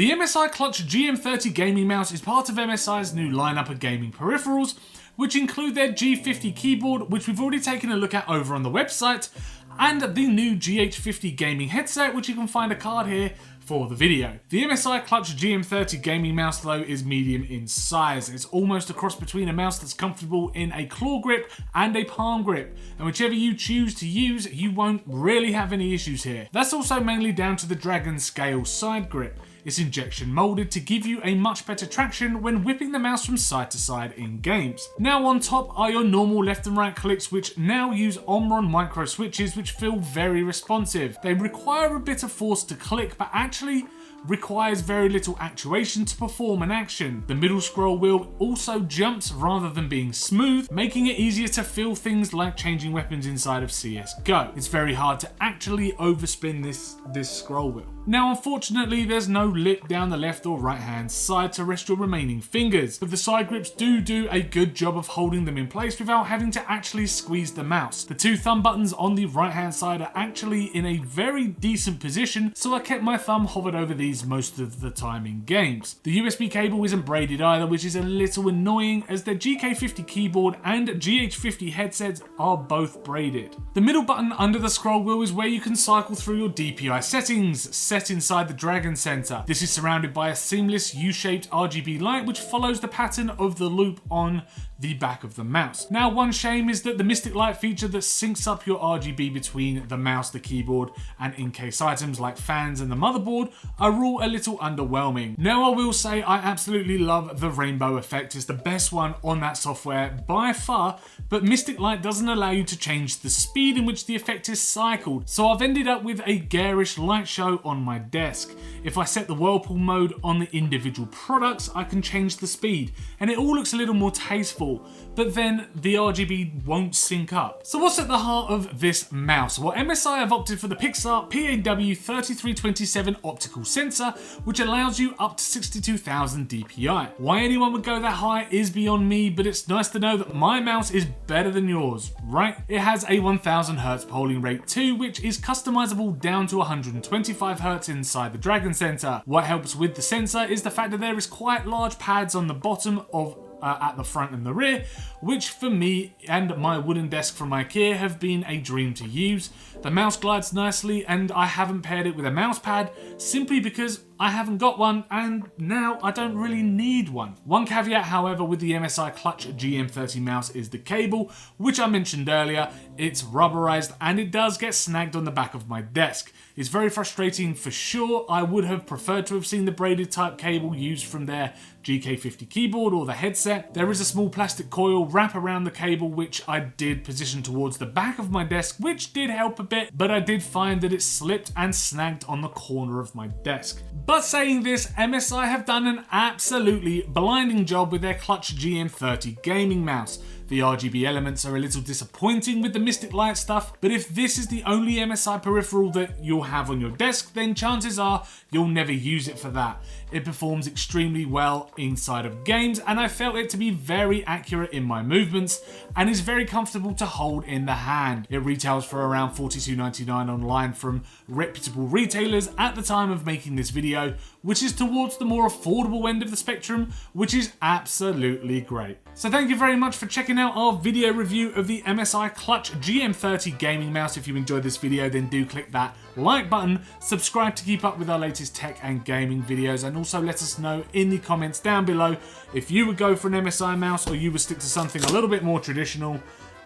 The MSI Clutch GM30 gaming mouse is part of MSI's new lineup of gaming peripherals, which include their G50 keyboard, which we've already taken a look at over on the website, and the new GH50 gaming headset, which you can find a card here for the video. The MSI Clutch GM30 gaming mouse though is medium in size. It's almost a cross between a mouse that's comfortable in a claw grip and a palm grip, and whichever you choose to use, you won't really have any issues here. That's also mainly down to the Dragon Scale side grip. It's injection molded to give you a much better traction when whipping the mouse from side to side in games. Now on top are your normal left and right clicks, which now use Omron micro switches, which feel very responsive. They require a bit of force to click, but actually requires very little actuation to perform an action. The middle scroll wheel also jumps rather than being smooth, making it easier to feel things like changing weapons inside of CSGO. It's very hard to actually overspin this scroll wheel. Now unfortunately there's no lip down the left or right hand side to rest your remaining fingers, but the side grips do a good job of holding them in place without having to actually squeeze the mouse. The two thumb buttons on the right hand side are actually in a very decent position, so I kept my thumb hovered over these most of the time in games. The USB cable isn't braided either, which is a little annoying as the GK50 keyboard and GH50 headsets are both braided. The middle button under the scroll wheel is where you can cycle through your DPI settings, set inside the Dragon Center. This is surrounded by a seamless U-shaped RGB light which follows the pattern of the loop on the back of the mouse. Now one shame is that the Mystic Light feature that syncs up your RGB between the mouse, the keyboard and in-case items like fans and the motherboard are all a little underwhelming. Now I will say I absolutely love the rainbow effect. It's the best one on that software by far, but Mystic Light doesn't allow you to change the speed in which the effect is cycled, so I've ended up with a garish light show on my desk. If I set the whirlpool mode on the individual products, I can change the speed and it all looks a little more tasteful, but then the RGB won't sync up. So what's at the heart of this mouse? Well, MSI have opted for the Pixar PAW3327 optical sensor, which allows you up to 62,000 DPI. Why anyone would go that high is beyond me, but it's nice to know that my mouse is better than yours, right? It has a 1000 Hz polling rate too, which is customizable down to 125 Hz inside the Dragon Center. What helps with the sensor is the fact that there is quite large pads on the bottom of at the front and the rear, which for me and my wooden desk from IKEA have been a dream to use. The mouse glides nicely and I haven't paired it with a mouse pad simply because I haven't got one and now I don't really need one. One caveat however with the MSI Clutch GM30 mouse is the cable, which I mentioned earlier. It's rubberized and it does get snagged on the back of my desk. It's very frustrating for sure. I would have preferred to have seen the braided type cable used from their GK50 keyboard or the headset. There is a small plastic coil wrap around the cable which I did position towards the back of my desk, which did help a bit, but I did find that it slipped and snagged on the corner of my desk. But saying this, MSI have done an absolutely blinding job with their Clutch GM30 gaming mouse. The RGB elements are a little disappointing with the Mystic Light stuff, but if this is the only MSI peripheral that you'll have on your desk, then chances are you'll never use it for that. It performs extremely well inside of games, and I felt it to be very accurate in my movements, and is very comfortable to hold in the hand. It retails for around $42.99 online from reputable retailers at the time of making this video, which is towards the more affordable end of the spectrum, which is absolutely great. So thank you very much for checking out our video review of the MSI Clutch GM30 gaming mouse. If you enjoyed this video, then do click that like button, subscribe to keep up with our latest tech and gaming videos, and also let us know in the comments down below if you would go for an MSI mouse or you would stick to something a little bit more traditional.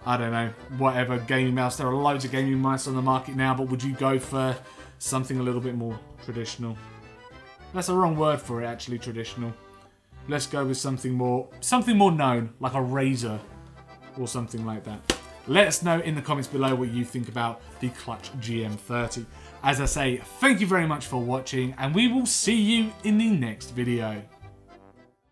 I don't know, whatever gaming mouse. There are loads of gaming mice on the market now, but would you go for something a little bit more traditional? That's the wrong word for it, actually, traditional. Let's go with something more known, like a Razer or something like that. Let us know in the comments below what you think about the Clutch GM30. As I say, thank you very much for watching, and we will see you in the next video.